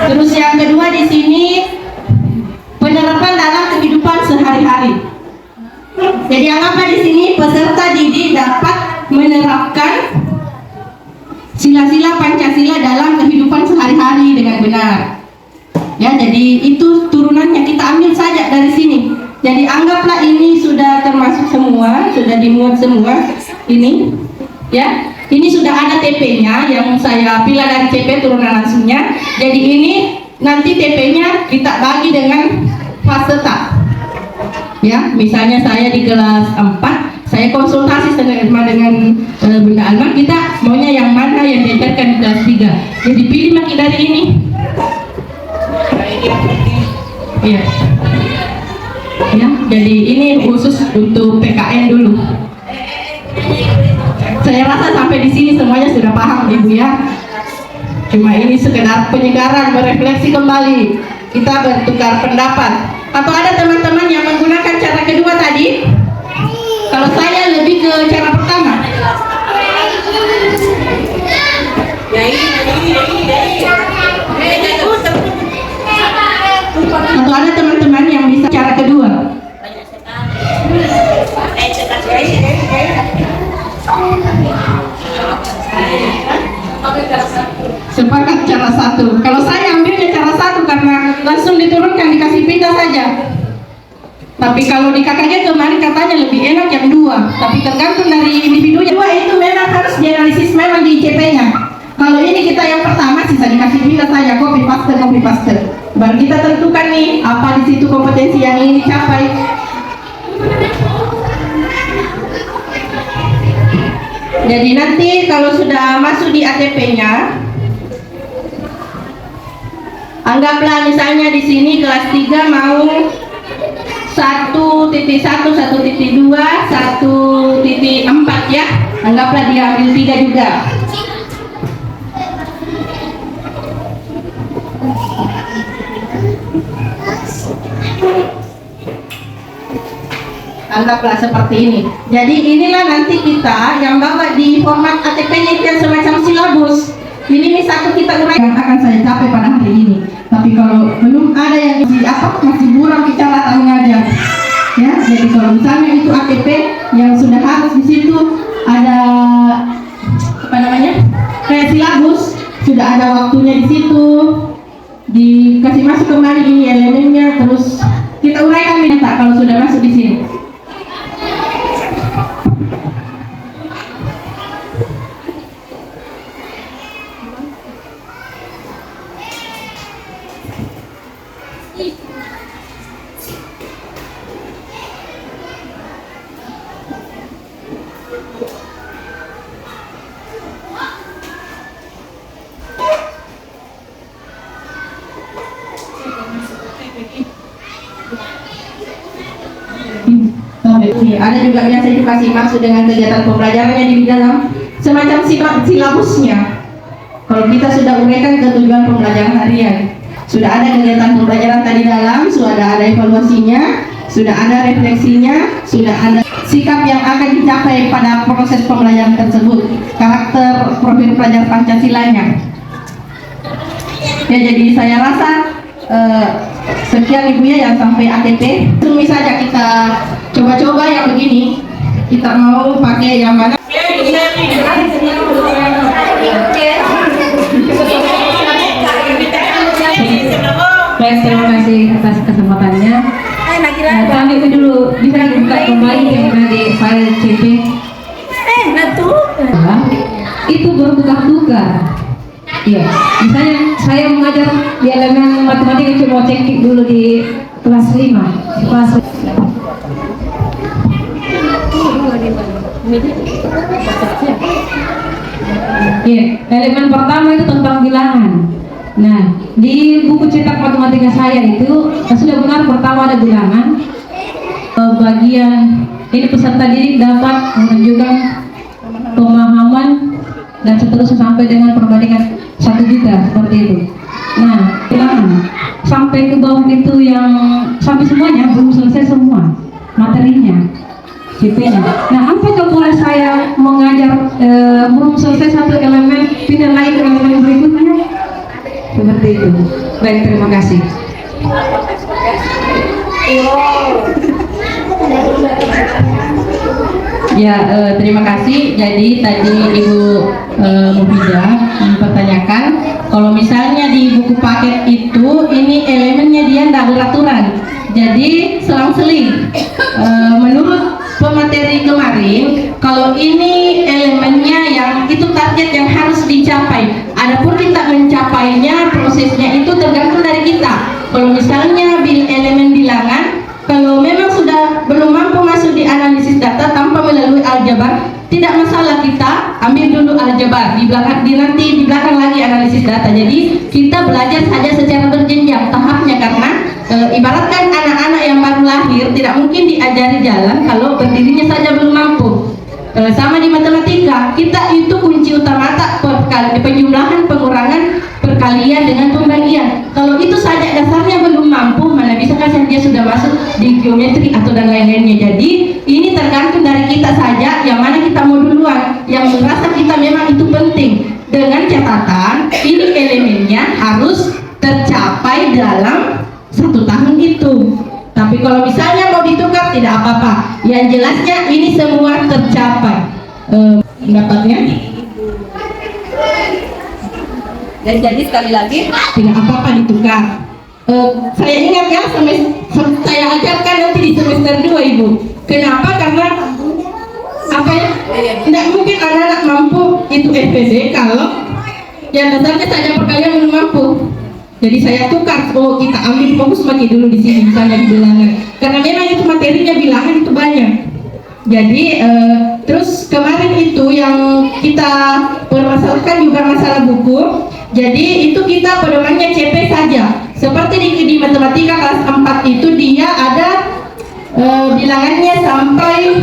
Terus yang kedua di sini penerapan dalam kehidupan sehari-hari. Jadi anggaplah di sini peserta didik dapat menerapkan sila-sila Pancasila dalam kehidupan sehari-hari dengan benar. Ya, jadi itu turunannya kita ambil saja dari sini. Jadi anggaplah ini sudah termasuk semua, sudah dimuat semua ini. Ya, ini sudah ada TP-nya yang saya pilih dari CP turunan langsungnya. Jadi ini nanti TP-nya kita bagi dengan peserta. Ya, misalnya saya di kelas 4, saya konsultasi dengan Bunda Alma, kita maunya yang mana yang diajarkan di kelas 3. Jadi pilih makin dari ini. Iya. Ya, jadi ini khusus untuk PKN dulu. Saya rasa sampai di sini semuanya sudah paham, Ibu ya. Cuma ini sekedar penyegaran, merefleksi kembali. Kita bertukar pendapat. Atau ada teman-teman yang menggunakan cara kedua tadi? Kalau saya lebih ke cara pertama. Atau ada teman-teman yang bisa cara kedua? Sepakat cara satu. Kalau saya ambilnya cara satu karena langsung diturunkan, dikasih pita saja. Tapi kalau di KKG kemarin katanya lebih enak yang dua. Tapi tergantung dari individunya. Dua itu memang harus dianalisis memang di ICP-nya. Kalau ini kita yang pertama sisa dikasih pita saja, copy paste. Baru kita tentukan nih apa di situ kompetensi yang ingin dicapai. Jadi nanti kalau sudah masuk di ATP-nya, anggaplah misalnya di sini kelas 3 mau 1.1, 1.2, 1.4 ya. Anggaplah dia ambil 3 juga. Anggaplah seperti ini. Jadi inilah nanti kita yang bawa di format ATP-nya yang semacam silabus. Ini misalkan kita uraikan akan saya capai pada hari ini. Tapi kalau belum ada yang masih buram bicara atau mengajar. Ya, jadi kalau misalnya itu ATP yang sudah harus di situ ada kayak silabus, sudah ada waktunya di situ, dikasih masuk kembali ini elemennya, terus kita uraikan minta kalau sudah masuk di sini. Ada juga biasa edukasi maksud dengan kegiatan pembelajarannya di dalam semacam silabusnya. Kalau kita sudah uraikan ketujuan pembelajaran harian, sudah ada kegiatan pembelajaran tadi dalam, sudah ada evaluasinya, sudah ada refleksinya, sudah ada sikap yang akan dicapai pada proses pembelajaran tersebut, karakter profil pelajar Pancasilanya. Ya, jadi saya rasa sekian Ibu ya yang sampai ATP. Langsung saja kita coba-coba yang begini. Kita mau pakai yang mana? Baik, terima kasih atas kesempatannya. Kami itu dulu bisa dibuka kembali yang ada di file CP. Itu bertukar-tukar. Iya, misalnya saya mengajar di elemen matematika, coba cek dulu di kelas 5. Iya, elemen pertama itu tentang bilangan. Nah, di buku cetak matematika saya itu sudah benar pertama ada bilangan. Bagian ini peserta didik dapat menunjukkan pemahaman dan seterusnya sampai dengan perbandingan 1 juta seperti itu. Nah, bilangan sampai ke bawah itu yang sampai semuanya belum selesai semua materinya. CP-nya. Nah, apakah boleh saya mengajar belum selesai satu elemen pindah lagi ke elemen berikutnya? Seperti itu. Baik, terima kasih. Ya, terima kasih. Jadi tadi Ibu Mufidah mempertanyakan kalau misalnya di buku paket itu ini elemennya dia tidak beraturan. Jadi selang-seling. Menurut pemateri kemarin, kalau ini elemennya yang itu target yang harus dicapai. Adapun kita mencapainya, prosesnya itu tergantung dari kita. Kalau misalnya elemen bilangan, kalau memang sudah belum mampu masuk di analisis data tanpa melalui aljabar, tidak masalah, kita ambil dulu aljabar di belakang, nanti di belakang lagi analisis data. Jadi kita belajar saja secara berjenjang tahapnya, karena ibaratkan anak-anak yang baru lahir tidak mungkin diajari jalan kalau berdirinya saja belum mampu. Sama di matematika, kita itu kunci utama tak penjumlahan, pengurangan, perkalian dengan pembagian. Kalau itu saja dasarnya belum mampu, mana bisa kan dia sudah masuk di geometri atau dan lain-lainnya. Jadi ini tergantung dari kita saja, yang mana kita mau duluan, yang merasa kita memang itu penting. Dengan catatan ini elemennya harus tercapai dalam 1 tahun itu. Tapi kalau misalnya mau ditukar tidak apa-apa. Yang jelasnya ini semua tercapai. Pendapatnya? Dan jadi sekali lagi tidak apa-apa ditukar. Saya ingat ya, saya ajarkan nanti di semester 2 Ibu. Kenapa? Karena apa ya? Tidak mungkin anak-anak mampu itu FPD kalau yang dasarnya saja perkalian belum mampu. Jadi saya tukar, kita ambil fokus lagi dulu di sini, misalnya di bilangan. Karena memang itu materinya bilangan itu banyak. Jadi terus kemarin itu yang kita permasalahkan juga masalah buku. Jadi itu kita pedomannya CP saja. Seperti di matematika kelas 4 itu dia ada bilangannya sampai,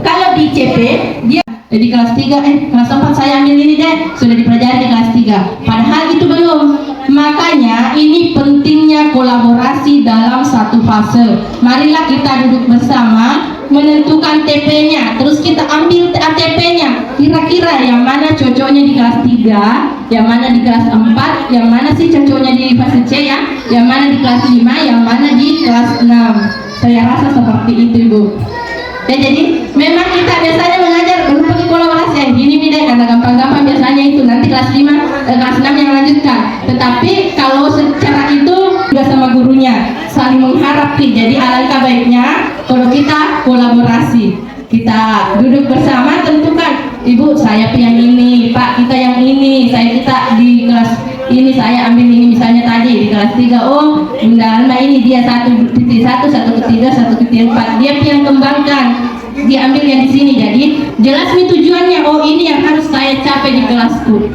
kalau di CP dia di kelas 3, kelas 4 saya ambil ini deh, sudah dipelajari di kelas 3. Padahal itu belum. Makanya ini pentingnya kolaborasi dalam satu fase. Marilah kita duduk bersama menentukan TP-nya, terus kita ambil ATP-nya. Kira-kira yang mana cocoknya di kelas 3, yang mana di kelas 4, yang mana sih cocoknya di fase C ya, yang mana di kelas 5, yang mana di kelas 6. Saya rasa seperti itu Ibu. Ya, jadi memang kita biasanya mengajar belum pakai kolaborasi yang gini nih deh, karena gampang-gampang biasanya itu nanti kelas 5, kelas 6 yang lanjutkan. Tetapi kalau secara itu juga sama gurunya saling mengharap. Jadi alangkah baiknya kalau kita kolaborasi, kita duduk bersama tentukan, Ibu saya yang ini, Pak kita yang ini, kita di kelas ini saya ambil ini, misalnya tadi di kelas 3, Bunda Alma ini dia 1.1, 1.3, 1.4, dia yang kembangkan, dia ambil yang di sini. Jadi jelas nih tujuannya, ini yang harus saya capai di kelasku.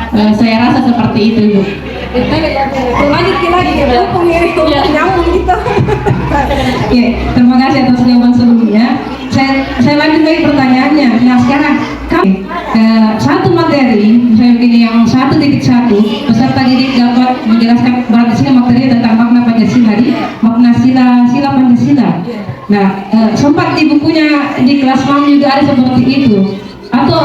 Saya rasa seperti itu Ibu. Lanjut lagi ya, nyambung gitu. Oke, terima kasih atas jawaban sebelumnya. Saya lanjut lagi pertanyaannya. Nah sekarang satu materi, saya begini, yang 1.1 peserta didik dapat menjelaskan berarti sini materi tentang makna Pancasila, makna sila Pancasila. Nah sempat di bukunya di kelas 6 juga ada seperti itu. Atau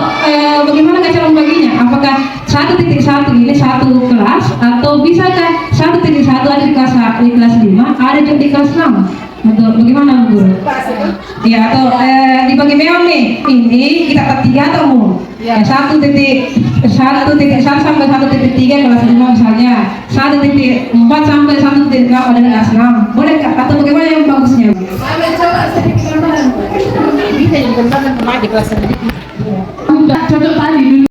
bagaimana cara membaginya? Apakah 1.1 ini satu kelas, atau bisakah 1.1 ada di kelas 5, ada juga di kelas 6? Atau bagaimana Bu Guru? Ya, atau dibagi memang nih, ini kita ketiga atau mu? Ya, 1.1 sampai 1.3 kelas 5 misalnya, 1.4 sampai 1.6 ada kelas 6. Boleh Kak? Atau bagaimana yang bagusnya? Bisa dikembangkan kemana di kelas Cocok tadi dulu.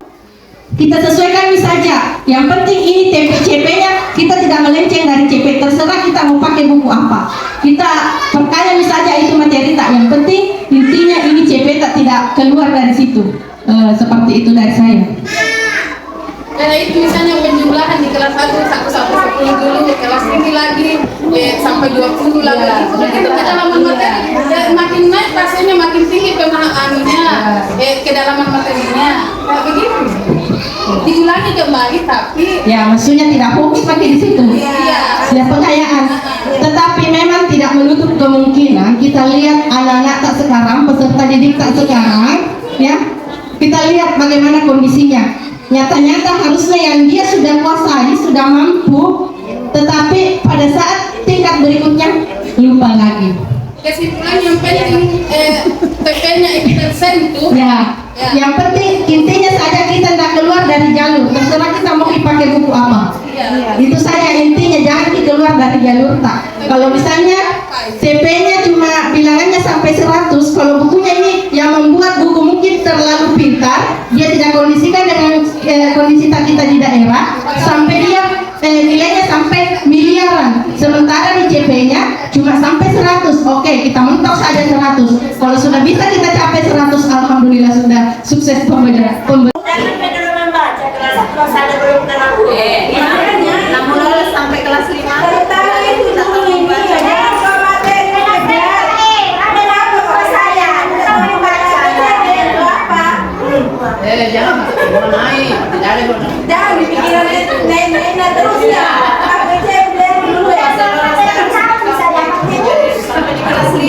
Kita sesuaikan saja. Yang penting ini CP-nya kita tidak melenceng dari CP. Terserah kita mau pakai buku apa. Kita perkaya saja itu materi tak. Yang penting intinya ini CP tak tidak keluar dari situ. Seperti itu dari saya. Itu misalnya penjumlahan di kelas 1 sampai 10 dulu, di kelas ini lagi sampai 20 lagi. Begitu kedalaman materi, makin naik rasanya makin tinggi pemahamannya, kedalaman materinya. Begitu. Diulangi kembali. lagi, tapi Ya, maksudnya tidak hoki pakai di situ. iya. Ya, percayaan. Tetapi memang tidak menutup kemungkinan kita lihat anak-anak tak sekarang, peserta didik tak sekarang, ya. Kita lihat bagaimana kondisinya. Nyata-nyata harusnya yang dia sudah kuasai, sudah mampu, tetapi pada saat tingkat berikutnya lupa lagi. Kesimpulan yang penting TP-nya itu tersentuh. Ya, Ya. yang penting intinya saja kita tidak keluar dari jalur. Terserah kita mau pakai buku apa. Iya. Itu saja intinya, jangan keluar dari jalur tak. Kalau misalnya TP-nya cuma bilangannya sampai 100, kalau bukunya ini yang membuat buku mungkin terlalu pintar, dia tidak kondisikan dengan kondisi tak kita di daerah, sampai dia nilainya sampai miliaran. Sementara di CP-nya cuma sampai 100. Oke, kita mentok saja 100. Kalau sudah bisa kita capai 100, alhamdulillah sudah sukses pembelajaran. Namun lulus sampai kelas 5. Jangan naik, tidak ada Jangan dipikiran itu naik terus ya. Dulu ya. sampai di kelas 5.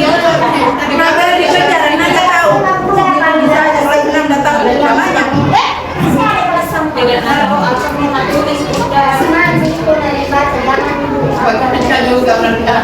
Kenapa di pelajaran aja tahu? Bisa aja kalau bilang datang namanya. Kita juga berangkat.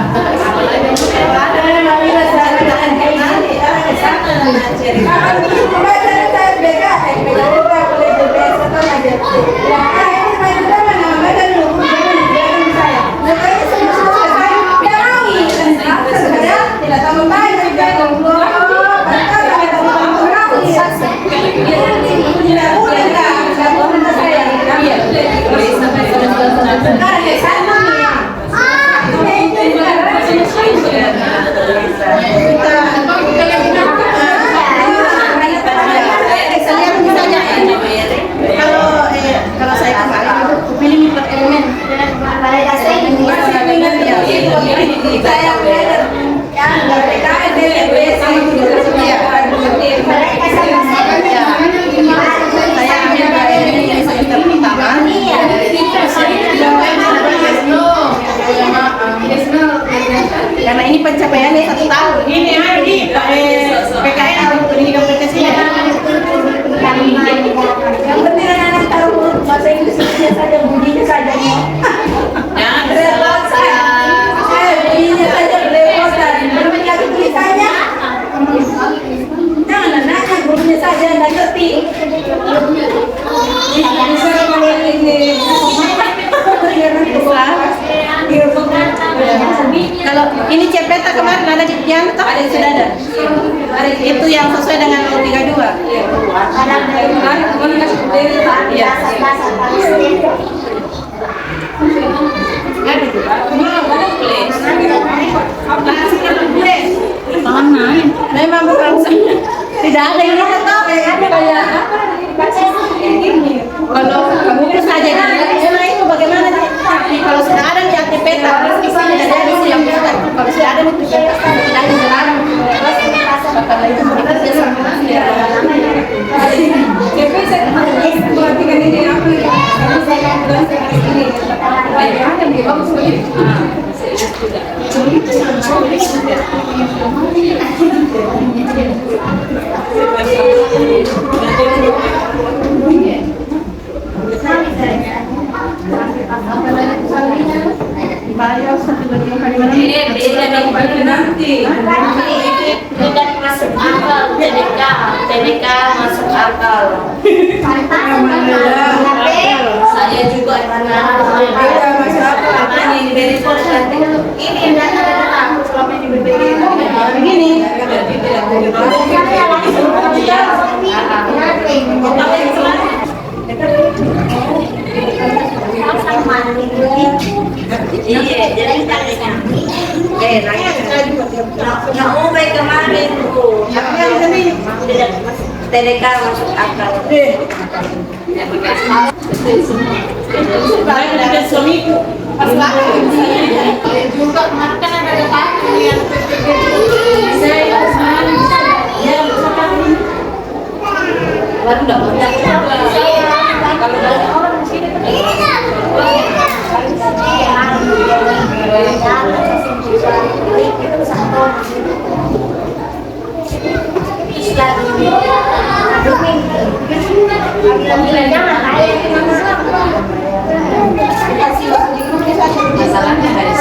Kalau saya kemarin itu pilih mikro elemen. Karena ini pencapaiannya 1 tahun. Ini PKN pendidikan Pancasila. Yang penting anak-anak tahu bahasa Inggrisnya saja, bunyinya saja. Jangan Bunyinya saja belepotan. Belum lagi tulisannya. Jangan nanya, bunyinya saja nggak ngerti. Kalau ini cepeta kemarin ada di Pianto, ada sudah ada. Itu yang sesuai dengan 32. Iya. Memang bukan tidak ada yang kalau buku saja memang itu bagaimana tapi kalau sudah ada di aktif peta isinya dari yang bisa kalau sudah ada itu tidak ada jalan kalau itu bekerja sama Perhatikan ini apa Tidak masuk akal, TDK masuk akal. Saya juga ini dari ini selama ini begini iya, jadi tanya. Nah, Ube kemarin tuh, TDK masuk akal. suamiku pas lagi juga kemarin kan ada tamu yang saya Baru dapat kalau Masalahnya hari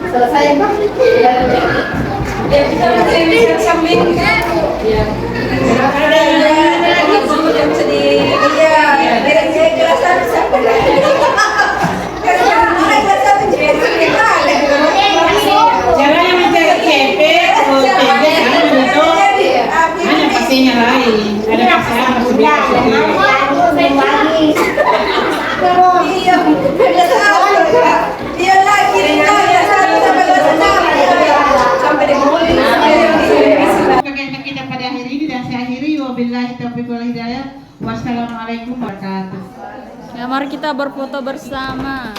Selesai Pak? Ya, kita masih bisa sambil ya. Ada lagi Zoom yang bisa di saya kelasan siapa lagi? Karena ada kelas Caranya mencari CP, hanya pastinya lain. Ada pasangan Dia lagi sampai di mulut. Kegiatan kita pada hari ini dan saya akhiri. Wabillahi taufiq wal hidayah. Wassalamualaikum warahmatullahi wabarakatuh. Ya, mari kita berfoto bersama.